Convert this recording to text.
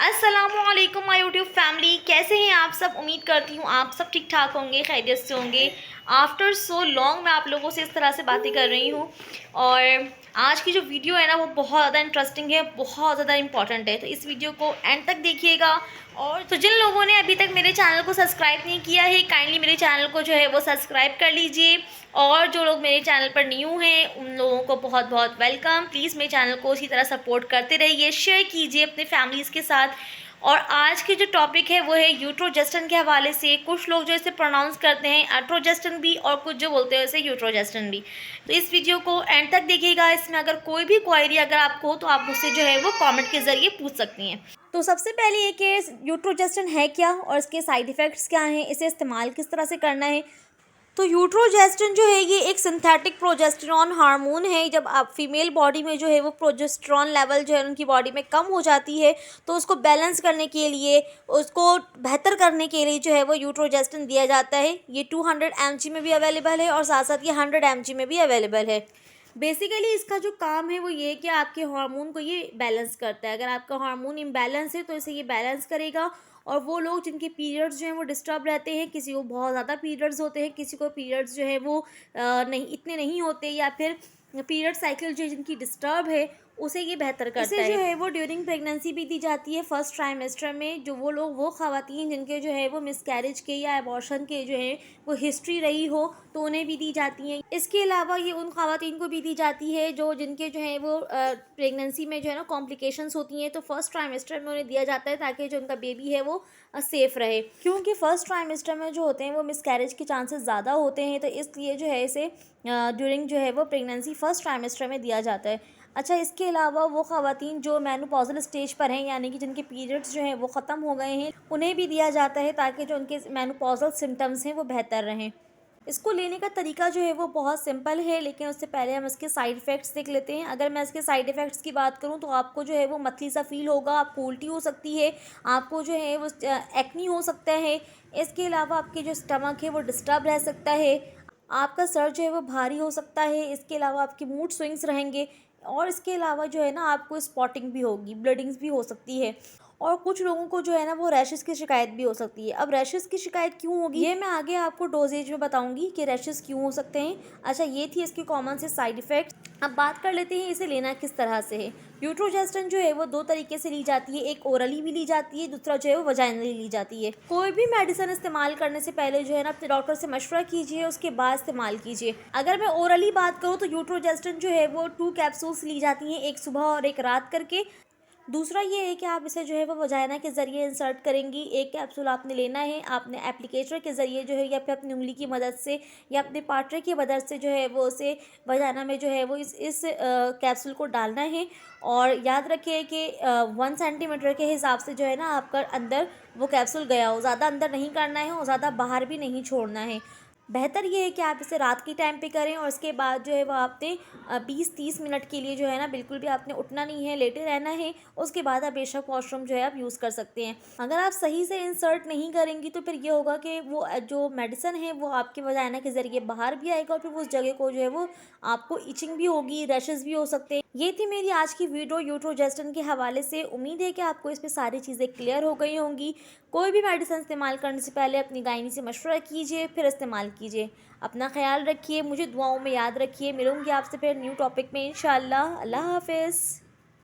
अस्सलामुअलैकुम my YouTube family, कैसे हैं आप सब। उम्मीद करती हूँ आप सब ठीक ठाक होंगे, खैरियत से होंगे। आफ्टर सो लॉन्ग मैं आप लोगों से इस तरह से बातें कर रही हूँ और आज की जो वीडियो है ना वो बहुत ज़्यादा इंटरेस्टिंग है, बहुत ज़्यादा इंपॉर्टेंट है। तो इस वीडियो को एंड तक देखिएगा। और तो जिन लोगों ने अभी तक मेरे चैनल को सब्सक्राइब नहीं किया है, काइंडली मेरे चैनल को जो है वो सब्सक्राइब कर लीजिए। और जो लोग मेरे चैनल पर न्यू हैं उन लोगों को बहुत बहुत वेलकम। प्लीज़ मेरे चैनल को इसी तरह सपोर्ट करते रहिए, शेयर कीजिए अपने फैमिलीज़ के साथ। और आज की जो टॉपिक है वो है यूट्रोजेस्टन के हवाले से। कुछ लोग जो इसे प्रोनाउंस करते हैं एट्रोजेस्टन भी, और कुछ जो बोलते हैं इसे यूट्रोजेस्टन भी। तो इस वीडियो को एंड तक देखिएगा। इसमें अगर कोई भी क्वेरी अगर आपको हो तो आप मुझसे जो है वो कमेंट के ज़रिए पूछ सकती हैं। तो सबसे पहले ये कि यूट्रोजेस्टन है क्या और इसके साइड इफ़ेक्ट्स क्या हैं, इसे इस्तेमाल किस तरह से करना है। तो यूट्रोजेस्टन जो है ये एक सिंथेटिक प्रोजेस्टेरॉन हार्मोन है। जब आप फीमेल बॉडी में जो है वो प्रोजेस्टेरॉन लेवल जो है उनकी बॉडी में कम हो जाती है, तो उसको बैलेंस करने के लिए, उसको बेहतर करने के लिए जो है वो यूट्रोजेस्टन दिया जाता है। ये 200 mg में भी अवेलेबल है और साथ साथ ये 100 mg में भी अवेलेबल है। बेसिकली इसका जो काम है वो ये है कि आपके हार्मोन को ये बैलेंस करता है। अगर आपका हार्मोन इम्बैलेंस है तो इसे ये बैलेंस करेगा। और वो लोग जिनके पीरियड्स जो हैं वो डिस्टर्ब रहते हैं, किसी को बहुत ज़्यादा पीरियड्स होते हैं, किसी को पीरियड्स जो है वो नहीं इतने नहीं होते, या फिर पीरियड साइकिल जो जिनकी डिस्टर्ब है उसे ये बेहतर करता है। इसे जो है वो ड्यूरिंग प्रेगनेंसी भी दी जाती है, फर्स्ट ट्राइमेस्टर में। जो वो लोग, वो ख़वातीन जिनके जो है वो मिसकैरेज के या एबॉर्शन के जो है वो हिस्ट्री रही हो, तो उन्हें भी दी जाती हैं। इसके अलावा ये उन ख़वातीन को भी दी जाती है जो जिनके जो है वो प्रेगनेंसी में जो है ना कॉम्प्लिकेशंस होती हैं, तो फर्स्ट ट्राइमेस्टर में उन्हें दिया जाता है ताकि जो उनका बेबी है वो सेफ़ रहे। क्योंकि फर्स्ट ट्राइमेस्टर में जो होते हैं वो मिसकैरेज के चांसेस ज़्यादा होते हैं, तो इसलिए जो है इसे ड्यूरिंग जो है वो प्रेगनेंसी फर्स्ट ट्राइमेस्टर में दिया जाता है। अच्छा, इसके अलावा वो ख़वातीन जो मेनोपॉज़ल स्टेज पर हैं, यानी कि जिनके पीरियड्स जो हैं वो ख़त्म हो गए हैं, उन्हें भी दिया जाता है ताकि जो उनके मेनोपॉज़ल सिम्टम्स हैं वो बेहतर रहें। इसको लेने का तरीका जो है वो बहुत सिंपल है, लेकिन उससे पहले हम इसके साइड इफ़ेक्ट्स देख लेते हैं। अगर मैं इसके साइड इफ़ेक्ट्स की बात करूं तो आपको जो है वो मतली सा फील होगा, आपको उल्टी हो सकती है, आपको जो है वो एक्नी हो सकता है। इसके अलावा आपके जो स्टमक है वो डिस्टर्ब रह सकता है, आपका सर जो है वो भारी हो सकता है। इसके अलावा आपके मूड स्विंग्स रहेंगे, और इसके अलावा जो है ना आपको स्पॉटिंग भी होगी, ब्लीडिंग्स भी हो सकती है। और कुछ लोगों को जो है ना वो रैशेस की शिकायत भी हो सकती है। अब रैशेस की शिकायत क्यों होगी ये मैं आगे आपको डोजेज में बताऊंगी कि रैशेस क्यों हो सकते हैं। अच्छा, ये थी इसके कॉमन से साइड इफ़ेक्ट्स। अब बात कर लेते हैं इसे लेना किस तरह से है। यूट्रोजेस्टन जो है वो दो तरीके से ली जाती है, एक ओरली भी ली जाती है, दूसरा जो है वो वजाइनली ली जाती है। कोई भी मेडिसिन इस्तेमाल करने से पहले जो है ना अपने डॉक्टर से मशवरा कीजिए, उसके बाद इस्तेमाल कीजिए। अगर मैं ओरली बात करूँ तो यूट्रोजेस्टन जो है वो 2 कैप्सूल्स ली जाती हैं, एक सुबह और एक रात करके। दूसरा ये है कि आप इसे जो है वो वजाइना के ज़रिए इंसर्ट करेंगी। एक कैप्सूल आपने लेना है, आपने एप्लीकेटर के ज़रिए जो है या फिर अपनी उंगली की मदद से या अपने पार्टनर की मदद से जो है वो उसे वजाइना में जो है वो इस कैप्सूल को डालना है। और याद रखिए कि 1 सेंटीमीटर के हिसाब से जो है ना आपका अंदर वो कैप्सूल गया हो, ज़्यादा अंदर नहीं करना है और ज़्यादा बाहर भी नहीं छोड़ना है। बेहतर ये है कि आप इसे रात के टाइम पे करें, और उसके बाद जो है वो आपने 20-30 मिनट के लिए जो है ना बिल्कुल भी आपने उठना नहीं है, लेटे रहना है। उसके बाद आप बेशक वॉशरूम जो है आप यूज़ कर सकते हैं। अगर आप सही से इंसर्ट नहीं करेंगी तो फिर ये होगा कि वो जो मेडिसिन है वो आपके वजाइना के ज़रिए बाहर भी आएगा, और फिर उस जगह को जो है वो आपको इचिंग भी होगी, रैशेज़ भी हो सकते हैं। ये थी मेरी आज की वीडियो यूट्रोजेस्टन के हवाले से। उम्मीद है कि आपको इसमें सारी चीज़ें क्लियर हो गई होंगी। कोई भी मेडिसिन इस्तेमाल करने से पहले अपनी गायनी से मशवरा कीजिए, फिर इस्तेमाल कीजिए। अपना ख्याल रखिए, मुझे दुआओं में याद रखिए। मिलूंगी आपसे फिर न्यू टॉपिक में इंशाअल्लाह। अल्लाह हाफ़िज़।